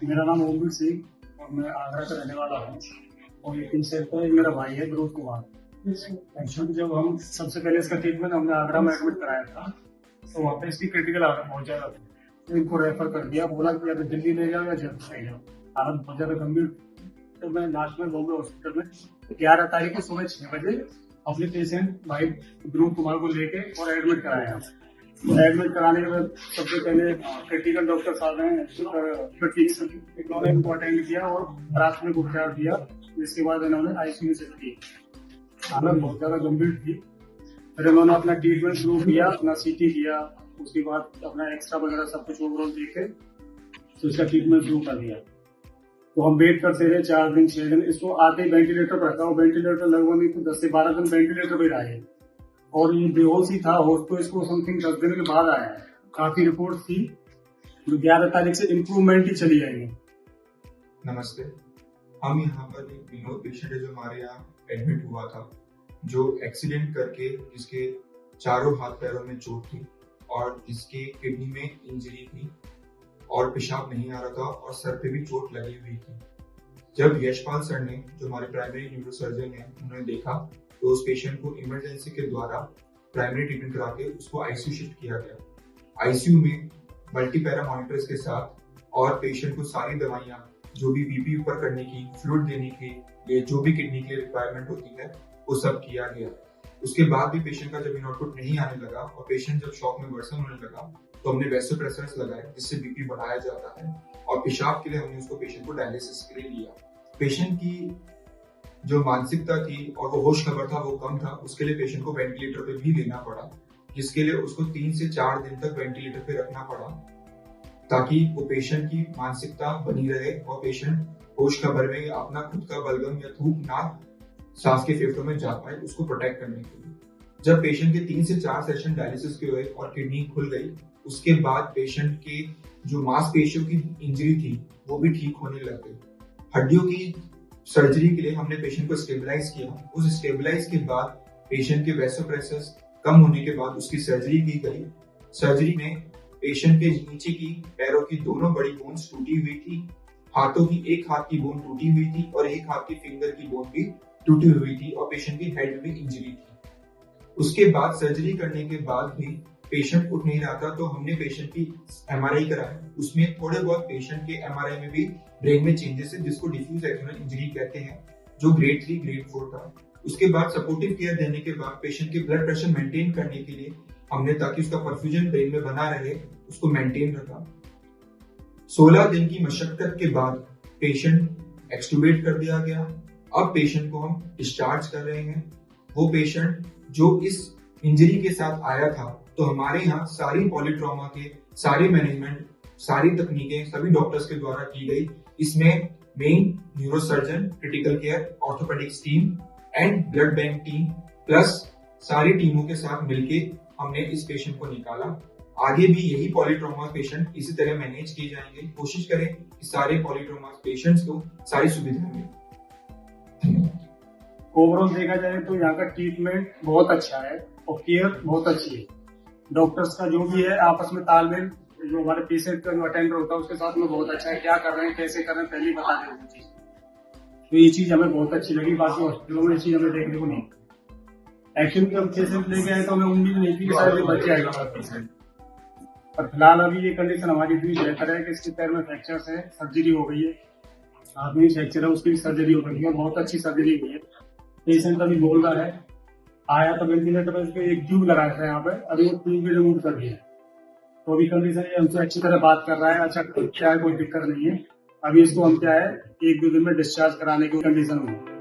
मेरा नाम ओमवीर सिंह और मैं आगरा का रहने वाला हूँ। और ये पेशेंट है, मेरा भाई है ध्रुव कुमार। एक्चुअली जब हम सबसे पहले इसका ट्रीटमेंट हमने आगरा में एडमिट कराया था, तो वहाँ पे इसकी क्रिटिकल हालत बहुत ज्यादा थी। तो इनको रेफर कर दिया, बोला कि या तो दिल्ली ले जाओ या जयपुर ले जाओ, हालत बहुत ज्यादा गंभीर। तो मैं लास्ट में बॉम्बे हॉस्पिटल में 11 तारीख को सुबह 6 बजे अपने पेशेंट भाई ध्रुव कुमार को लेके और एडमिट कराया। एडमिट कराने के बाद सबसे पहले क्रिटिकल डॉक्टर साहब हैं इन्होंने इनको अटेंड किया और प्राथमिक उपचार दिया, जिसके बाद इन्होंने आईसीयू में शिफ्ट की। हालत बहुत ज्यादा गंभीर थी। फिर इन्होंने अपना ट्रीटमेंट शुरू किया, अपना सीटी किया, उसके बाद अपना एक्स्ट्रा वगैरह सब कुछ ओवरऑल देखे तो इसका ट्रीटमेंट शुरू कर दिया। तो हम वेट करते रहे 4 दिन 6 दिन। इसको आते ही वेंटिलेटर पर रखा, और वेंटिलेटर लगभग 10 से 12 दिन वेंटिलेटर पे रहे और ये बेहोश ही था। होश तो इसको समथिंग 10 दिन के बाद आया है। काफी रिपोर्ट थी जो 11 तारीख से इम्प्रूवमेंट ही चली जाएगी। नमस्ते, हम यहाँ पर एक विनोद पेशेंट है जो हमारे यहाँ एडमिट हुआ था, जो एक्सीडेंट करके जिसके चारों हाथ पैरों में चोट थी और जिसके किडनी में इंजरी थी और पेशाब नहीं आ रहा था और सर पे भी चोट लगी हुई थी। जब यशपाल सर ने, जो हमारे प्राइमरी न्यूरोसर्जन हैं, उन्होंने देखा तो उस पेशेंट को इमरजेंसी के द्वारा प्राइमरी ट्रीटमेंट करा के उसको आईसीयू शिफ्ट किया गया। आईसीयू में मल्टीपैरा मॉनिटर्स के साथ और पेशेंट को सारी दवाइयाँ, जो भी बीपी ऊपर करने की, फ्लूइड देने की, ये जो भी किडनी के लिए रिक्वायरमेंट होती है, वो सब किया गया। उसके बाद भी पेशेंट का जब इनआउटपुट नहीं आने लगा और पेशेंट जब शॉक में वर्सन होने लगा, तो हमने वैसोप्रेसर्स लगाए जिससे बीपी बढ़ाया जाता है, और पेशाब के लिए हमने उसको पेशेंट को डायलिसिस के लिए लिया। पेशेंट की जो मानसिकता थी और वो होश खबर था वो कम था, उसके लिए पेशेंट को वेंटिलेटर पे भी लेना पड़ा, जिसके लिए उसको 3 से 4 दिन तक वेंटिलेटर पे रखना पड़ा, ताकि वो पेशेंट की मानसिकता बनी रहे और पेशेंट होश खबर में अपना खुद का बलगम या थूक ना सांस के फेफड़ों में जा पाए, उसको प्रोटेक्ट करने के लिए। जब पेशेंट के 3 से 4 सेशन डायलिसिस के हुए और किडनी खुल गई, उसके बाद पेशेंट के जो मांसपेशियों की इंजरी थी वो भी ठीक होने लग गई। हड्डियों की सर्जरी के लिए हमने पेशेंट को स्टेबलाइज किया। उस स्टेबलाइज के बाद पेशेंट के वैसोप्रेसर्स कम होने के बाद उसकी सर्जरी की गई। सर्जरी में पेशेंट के नीचे की पैरों की दोनों बड़ी बोन्स टूटी हुई थी, हाथों की एक हाथ की बोन टूटी हुई थी और एक हाथ की फिंगर की बोन भी टूटी हुई थी और पेशेंट की हेड में इंजरी थी। उसके बाद सर्जरी करने के बाद भी पेशेंट उठ नहीं रहा था, तो हमने पेशेंट की एमआरआई कराया। उसमें थोड़े बहुत पेशेंट के एमआरआई में भी ब्रेन में चेंजेस है, जिसको डिफ्यूज एक्यूनल इंजरी कहते हैं, जो ग्रेड 3 ग्रेड 4 था। उसके बाद सपोर्टिव केयर देने के बाद पेशेंट के ब्लड प्रेशर मेंटेन करने के लिए हमने, ताकि उसका परफ्यूजन ब्रेन में बना रहे, उसको मेंटेन रखा। 16 दिन की मशक्कत के बाद पेशेंट एक्सटुबेट कर दिया गया। अब पेशेंट को हम डिस्चार्ज कर रहे हैं। वो पेशेंट जो इस इंजरी के साथ आया था, तो हमारे यहाँ सारी पॉलीट्रॉमा के सारे मैनेजमेंट, सारी तकनीकें सभी डॉक्टर्स के द्वारा की गई। इसमें main neurosurgeon, critical care, orthopaedics team and blood bank team plus सारी टीमों के साथ मिलके हमने इस पेशेंट को निकाला। आगे भी यही पॉलीट्रॉमा पेशेंट इसी तरह मैनेज किए जाएंगे। कोशिश करें कि सारे पॉलीट्रॉमा पेशेंट्स को सारी सुविधाएं मिले। ओवरऑल देखा जाए तो यहाँ का ट्रीटमेंट बहुत अच्छा है और केयर बहुत अच्छी है। डॉक्टर्स का जो भी है आपस में तालमेल, जो हमारे पेशेंट का जो अटेंडर होता है उसके साथ में बहुत अच्छा है। क्या कर रहे हैं, कैसे कर रहे हैं, पहले ही बता दें वो चीज। तो ये चीज हमें बहुत अच्छी लगी। बाकी हॉस्पिटलों में ये चीज हमें देखने को नहीं। एक्चुअली जब पेशेंट लेके आए तो हमें उम्मीद नहीं थी कि शायद ये बच जाएगा पेशेंट, पर फिलहाल अभी ये कंडीशन हमारी इतनी बेहतर है कि इसके पैर में फ्रैक्चर है, सर्जरी हो गई है, हाथ में फ्रैक्चर है, उसकी भी सर्जरी हो गई है, बहुत अच्छी सर्जरी हुई है। पेशेंट अभी बोल रहा है, आया तो वेंटिलेटर पर उसको एक ट्यूब लगाया था यहाँ पे, अभी वो ट्यूब भी रिमूव कर दिया। तो अभी कंडीशन ये हमसे अच्छी तरह बात कर रहा है, अच्छा क्या है, कोई दिक्कत नहीं है। अभी इसको हम क्या है 1-2 दिन में डिस्चार्ज कराने की कंडीशन में।